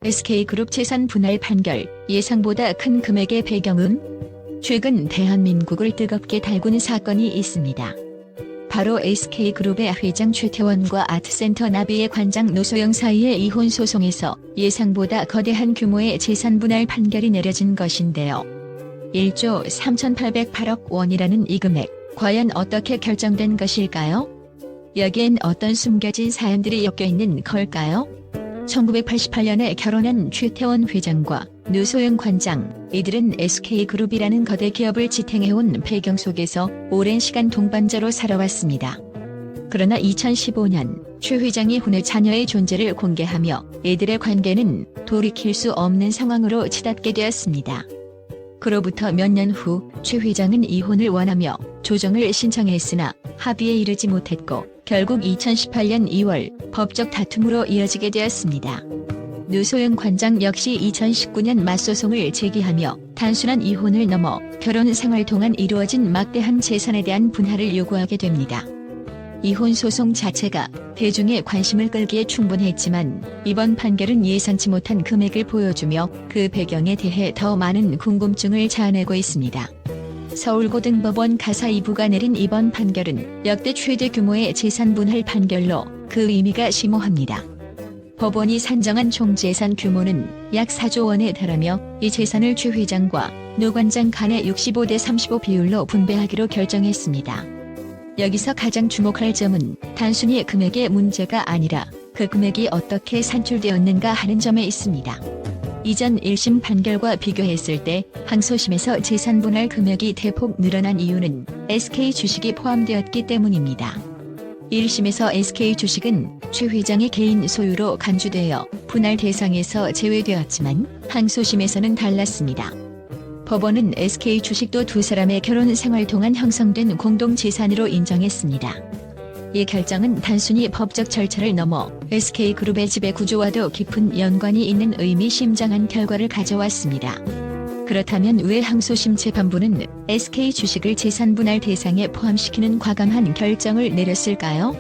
SK그룹 재산 분할 판결, 예상보다 큰 금액의 배경은? 최근 대한민국을 뜨겁게 달군 사건이 있습니다. 바로 SK그룹의 회장 최태원과 아트센터 나비의 관장 노소영 사이의 이혼 소송에서 예상보다 거대한 규모의 재산 분할 판결이 내려진 것인데요. 1조 3,808억 원이라는 이 금액, 과연 어떻게 결정된 것일까요? 여기엔 어떤 숨겨진 사연들이 엮여있는 걸까요? 1988년에 결혼한 최태원 회장과 노소영 관장, 이들은 SK그룹이라는 거대 기업을 지탱해온 배경 속에서 오랜 시간 동반자로 살아왔습니다. 그러나 2015년 최 회장이 혼의 자녀의 존재를 공개하며 이들의 관계는 돌이킬 수 없는 상황으로 치닫게 되었습니다. 그로부터 몇 년 후 최 회장은 이혼을 원하며 조정을 신청했으나 합의에 이르지 못했고 결국 2018년 2월 법적 다툼으로 이어지게 되었습니다. 노소영 관장 역시 2019년 맞소송을 제기하며 단순한 이혼을 넘어 결혼 생활 동안 이루어진 막대한 재산에 대한 분할을 요구하게 됩니다. 이혼 소송 자체가 대중의 관심을 끌기에 충분했지만 이번 판결은 예상치 못한 금액을 보여주며 그 배경에 대해 더 많은 궁금증을 자아내고 있습니다. 서울고등법원 가사 2부가 내린 이번 판결은 역대 최대 규모의 재산 분할 판결로 그 의미가 심오합니다. 법원이 산정한 총 재산 규모는 약 4조 원에 달하며 이 재산을 최 회장과 노 관장 간의 65대 35 비율로 분배하기로 결정했습니다. 여기서 가장 주목할 점은 단순히 금액의 문제가 아니라 그 금액이 어떻게 산출되었는가 하는 점에 있습니다. 이전 1심 판결과 비교했을 때 항소심에서 재산 분할 금액이 대폭 늘어난 이유는 SK 주식이 포함되었기 때문입니다. 1심에서 SK 주식은 최 회장의 개인 소유로 간주되어 분할 대상에서 제외되었지만 항소심에서는 달랐습니다. 법원은 SK 주식도 두 사람의 결혼 생활 동안 형성된 공동재산으로 인정했습니다. 이 결정은 단순히 법적 절차를 넘어 SK그룹의 지배 구조와도 깊은 연관이 있는 의미심장한 결과를 가져왔습니다. 그렇다면 왜 항소심 재판부는 SK 주식을 재산 분할 대상에 포함시키는 과감한 결정을 내렸을까요?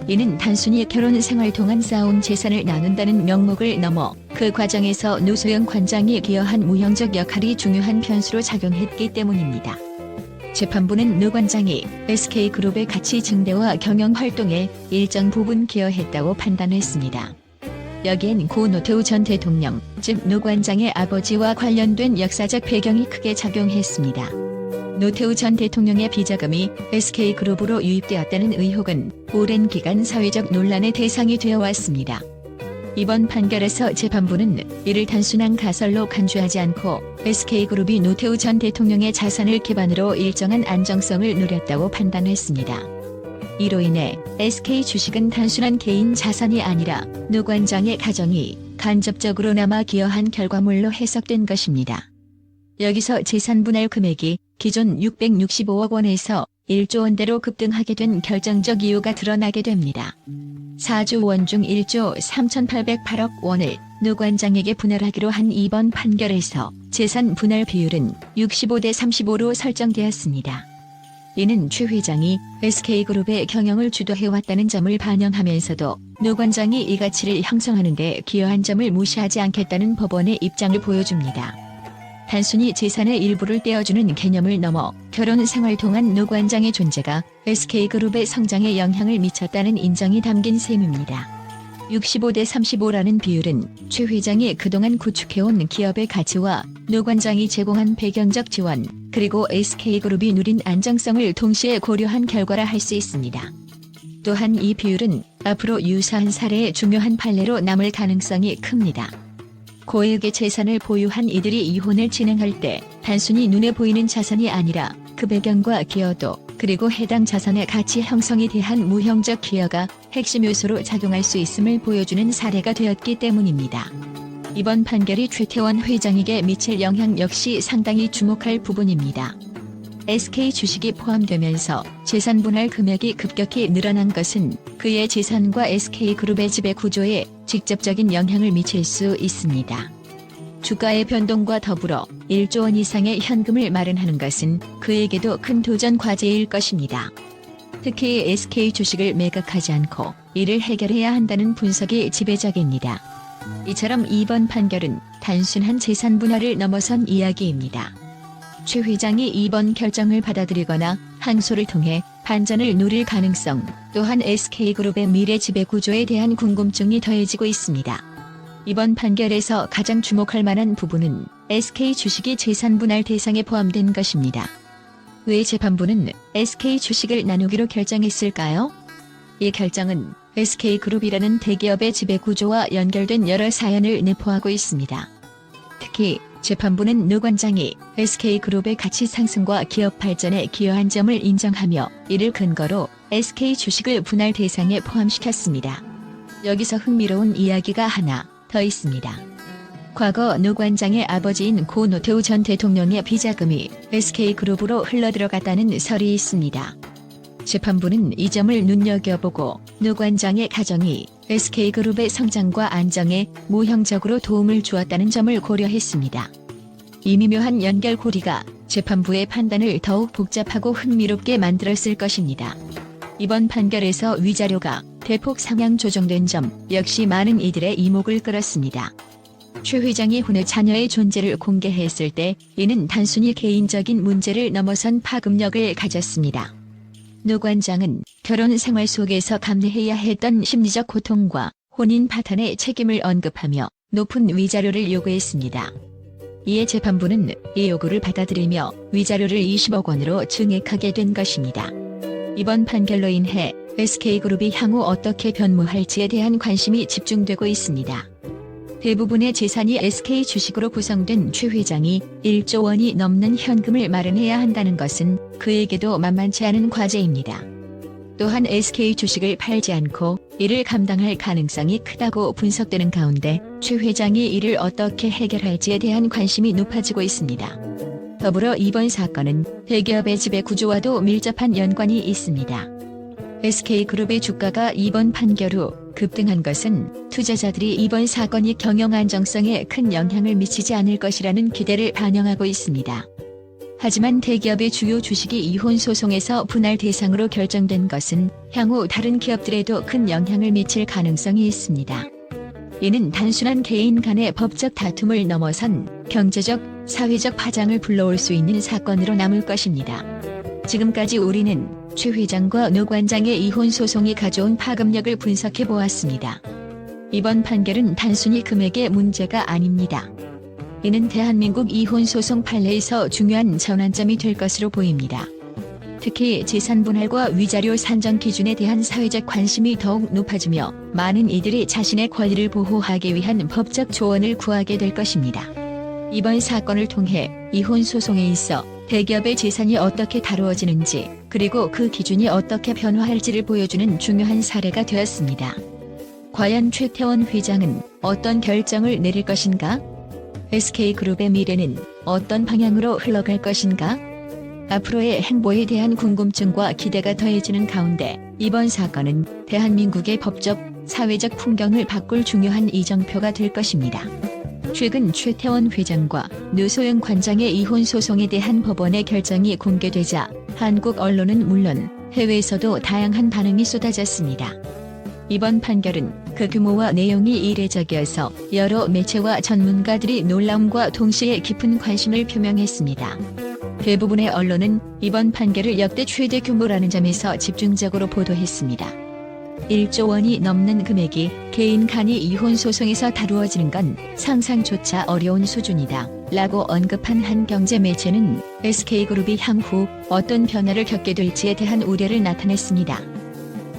이는 단순히 결혼 생활 동안 쌓아온 재산을 나눈다는 명목을 넘어 그 과정에서 노소영 관장이 기여한 무형적 역할이 중요한 변수로 작용했기 때문입니다. 재판부는 노 관장이 SK그룹의 가치 증대와 경영 활동에 일정 부분 기여했다고 판단했습니다. 여기엔 고 노태우 전 대통령, 즉 노 관장의 아버지와 관련된 역사적 배경이 크게 작용했습니다. 노태우 전 대통령의 비자금이 SK그룹으로 유입되었다는 의혹은 오랜 기간 사회적 논란의 대상이 되어 왔습니다. 이번 판결에서 재판부는 이를 단순한 가설로 간주하지 않고 SK그룹이 노태우 전 대통령의 자산을 기반으로 일정한 안정성을 누렸다고 판단했습니다. 이로 인해 SK 주식은 단순한 개인 자산이 아니라 노 관장의 가정이 간접적으로나마 기여한 결과물로 해석된 것입니다. 여기서 재산 분할 금액이 기존 665억 원에서 1조 원대로 급등하게 된 결정적 이유가 드러나게 됩니다. 4조 원 중 1조 3,808억 원을 노 관장에게 분할하기로 한 이번 판결에서 재산 분할 비율은 65대 35로 설정되었습니다. 이는 최 회장이 SK그룹의 경영을 주도해왔다는 점을 반영하면서도 노 관장이 이 가치를 형성하는 데 기여한 점을 무시하지 않겠다는 법원의 입장을 보여줍니다. 단순히 재산의 일부를 떼어주는 개념을 넘어 결혼 생활 동안 노 관장의 존재가 SK그룹의 성장에 영향을 미쳤다는 인정이 담긴 셈입니다. 65대 35라는 비율은 최 회장이 그동안 구축해온 기업의 가치와 노 관장이 제공한 배경적 지원, 그리고 SK그룹이 누린 안정성을 동시에 고려한 결과라 할 수 있습니다. 또한 이 비율은 앞으로 유사한 사례의 중요한 판례로 남을 가능성이 큽니다. 고액의 재산을 보유한 이들이 이혼을 진행할 때 단순히 눈에 보이는 자산이 아니라 그 배경과 기여도, 그리고 해당 자산의 가치 형성에 대한 무형적 기여가 핵심 요소로 작용할 수 있음을 보여주는 사례가 되었기 때문입니다. 이번 판결이 최태원 회장에게 미칠 영향 역시 상당히 주목할 부분입니다. SK 주식이 포함되면서 재산 분할 금액이 급격히 늘어난 것은 그의 재산과 SK그룹의 지배 구조에 직접적인 영향을 미칠 수 있습니다. 주가의 변동과 더불어 1조 원 이상의 현금을 마련하는 것은 그에게도 큰 도전 과제일 것입니다. 특히 SK 주식을 매각하지 않고 이를 해결해야 한다는 분석이 지배적입니다. 이처럼 이번 판결은 단순한 재산 분할을 넘어선 이야기입니다. 최 회장이 이번 결정을 받아들이거나 항소를 통해 반전을 노릴 가능성, 또한 SK그룹의 미래 지배 구조에 대한 궁금증이 더해지고 있습니다. 이번 판결에서 가장 주목할 만한 부분은 SK 주식이 재산 분할 대상에 포함된 것입니다. 왜 재판부는 SK 주식을 나누기로 결정했을까요? 이 결정은 SK그룹이라는 대기업의 지배 구조와 연결된 여러 사연을 내포하고 있습니다. 특히 재판부는 노 관장이 SK그룹의 가치 상승과 기업 발전에 기여한 점을 인정하며 이를 근거로 SK 주식을 분할 대상에 포함시켰습니다. 여기서 흥미로운 이야기가 하나 더 있습니다. 과거 노 관장의 아버지인 고 노태우 전 대통령의 비자금이 SK그룹으로 흘러들어갔다는 설이 있습니다. 재판부는 이 점을 눈여겨보고 노 관장의 가정이 SK그룹의 성장과 안정에 모형적으로 도움을 주었다는 점을 고려했습니다. 이 미묘한 연결고리가 재판부의 판단을 더욱 복잡하고 흥미롭게 만들었을 것입니다. 이번 판결에서 위자료가 대폭 상향 조정된 점 역시 많은 이들의 이목을 끌었습니다. 최 회장이 혼의 자녀의 존재를 공개했을 때 이는 단순히 개인적인 문제를 넘어선 파급력을 가졌습니다. 노 관장은 결혼 생활 속에서 감내해야 했던 심리적 고통과 혼인 파탄의 책임을 언급하며 높은 위자료를 요구했습니다. 이에 재판부는 이 요구를 받아들이며 위자료를 20억 원으로 증액하게 된 것입니다. 이번 판결로 인해 SK그룹이 향후 어떻게 변모할지에 대한 관심이 집중되고 있습니다. 대부분의 재산이 SK 주식으로 구성된 최 회장이 1조 원이 넘는 현금을 마련해야 한다는 것은 그에게도 만만치 않은 과제입니다. 또한 SK 주식을 팔지 않고 이를 감당할 가능성이 크다고 분석되는 가운데 최 회장이 이를 어떻게 해결할지에 대한 관심이 높아지고 있습니다. 더불어 이번 사건은 대기업의 지배 구조와도 밀접한 연관이 있습니다. SK그룹의 주가가 이번 판결 후 급등한 것은 투자자들이 이번 사건이 경영 안정성에 큰 영향을 미치지 않을 것이라는 기대를 반영하고 있습니다. 하지만 대기업의 주요 주식이 이혼 소송에서 분할 대상으로 결정된 것은 향후 다른 기업들에도 큰 영향을 미칠 가능성이 있습니다. 이는 단순한 개인 간의 법적 다툼을 넘어선 경제적, 사회적 파장을 불러올 수 있는 사건으로 남을 것입니다. 지금까지 우리는 최 회장과 노 관장의 이혼 소송이 가져온 파급력을 분석해 보았습니다. 이번 판결은 단순히 금액의 문제가 아닙니다. 이는 대한민국 이혼 소송 판례에서 중요한 전환점이 될 것으로 보입니다. 특히 재산 분할과 위자료 산정 기준에 대한 사회적 관심이 더욱 높아지며 많은 이들이 자신의 권리를 보호하기 위한 법적 조언을 구하게 될 것입니다. 이번 사건을 통해 이혼 소송에 있어 대기업의 재산이 어떻게 다루어지는지 그리고 그 기준이 어떻게 변화할지를 보여주는 중요한 사례가 되었습니다. 과연 최태원 회장은 어떤 결정을 내릴 것인가? SK그룹의 미래는 어떤 방향으로 흘러갈 것인가? 앞으로의 행보에 대한 궁금증과 기대가 더해지는 가운데 이번 사건은 대한민국의 법적, 사회적 풍경을 바꿀 중요한 이정표가 될 것입니다. 최근 최태원 회장과 노소영 관장의 이혼 소송에 대한 법원의 결정이 공개되자 한국 언론은 물론 해외에서도 다양한 반응이 쏟아졌습니다. 이번 판결은 그 규모와 내용이 이례적이어서 여러 매체와 전문가들이 놀라움과 동시에 깊은 관심을 표명했습니다. 대부분의 언론은 이번 판결을 역대 최대 규모라는 점에서 집중적으로 보도했습니다. 1조 원이 넘는 금액이 개인 간이 이혼 소송에서 다루어지는 건 상상조차 어려운 수준이다 라고 언급한 한 경제 매체는 SK그룹이 향후 어떤 변화를 겪게 될지에 대한 우려를 나타냈습니다.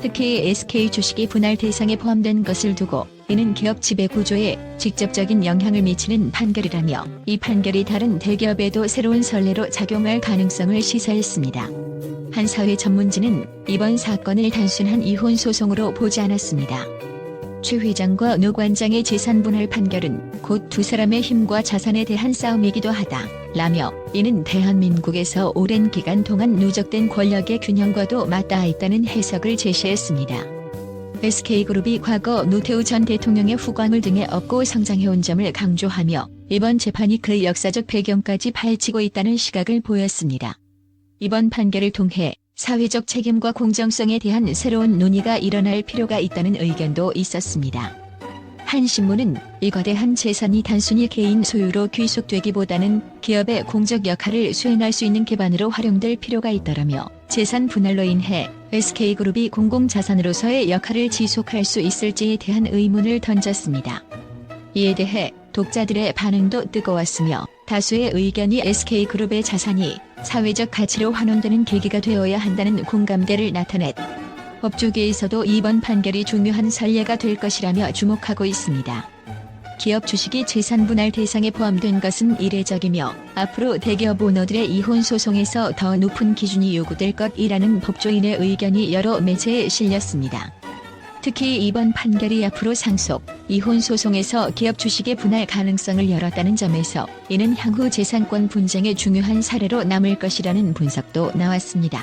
특히 SK 주식이 분할 대상에 포함된 것을 두고 이는 기업 지배 구조에 직접적인 영향을 미치는 판결이라며 이 판결이 다른 대기업에도 새로운 선례로 작용할 가능성을 시사했습니다. 한 사회 전문지는 이번 사건을 단순한 이혼 소송으로 보지 않았습니다. 최 회장과 노 관장의 재산 분할 판결은 곧 두 사람의 힘과 자산에 대한 싸움이기도 하다 라며 이는 대한민국에서 오랜 기간 동안 누적된 권력의 균형과도 맞닿아 있다는 해석을 제시했습니다. SK그룹이 과거 노태우 전 대통령의 후광을 등에 업고 성장해온 점을 강조하며 이번 재판이 그 역사적 배경까지 파헤치고 있다는 시각을 보였습니다. 이번 판결을 통해 사회적 책임과 공정성에 대한 새로운 논의가 일어날 필요가 있다는 의견도 있었습니다. 한 신문은 이 거대한 재산이 단순히 개인 소유로 귀속되기보다는 기업의 공적 역할을 수행할 수 있는 기반으로 활용될 필요가 있다라며 재산 분할로 인해 SK그룹이 공공자산으로서의 역할을 지속할 수 있을지에 대한 의문을 던졌습니다. 이에 대해 독자들의 반응도 뜨거웠으며 다수의 의견이 SK그룹의 자산이 사회적 가치로 환원되는 계기가 되어야 한다는 공감대를 나타냈. 법조계에서도 이번 판결이 중요한 선례가 될 것이라며 주목하고 있습니다. 기업 주식이 재산 분할 대상에 포함된 것은 이례적이며 앞으로 대기업 오너들의 이혼 소송에서 더 높은 기준이 요구될 것이라는 법조인의 의견이 여러 매체에 실렸습니다. 특히 이번 판결이 앞으로 상속, 이혼 소송에서 기업 주식의 분할 가능성을 열었다는 점에서 이는 향후 재산권 분쟁의 중요한 사례로 남을 것이라는 분석도 나왔습니다.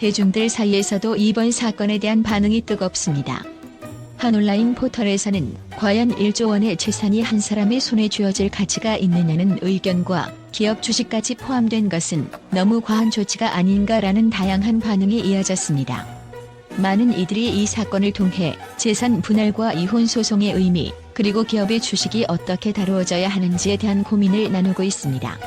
대중들 사이에서도 이번 사건에 대한 반응이 뜨겁습니다. 한 온라인 포털에서는 과연 1조 원의 재산이 한 사람의 손에 쥐어질 가치가 있느냐는 의견과 기업 주식까지 포함된 것은 너무 과한 조치가 아닌가라는 다양한 반응이 이어졌습니다. 많은 이들이 이 사건을 통해 재산 분할과 이혼 소송의 의미, 그리고 기업의 주식이 어떻게 다루어져야 하는지에 대한 고민을 나누고 있습니다.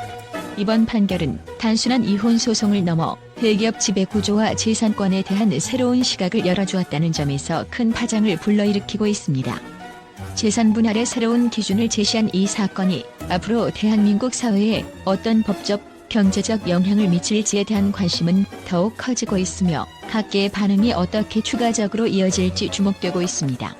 이번 판결은 단순한 이혼 소송을 넘어 대기업 지배 구조와 재산권에 대한 새로운 시각을 열어주었다는 점에서 큰 파장을 불러일으키고 있습니다. 재산 분할의 새로운 기준을 제시한 이 사건이 앞으로 대한민국 사회에 어떤 법적, 경제적 영향을 미칠지에 대한 관심은 더욱 커지고 있으며 각계의 반응이 어떻게 추가적으로 이어질지 주목되고 있습니다.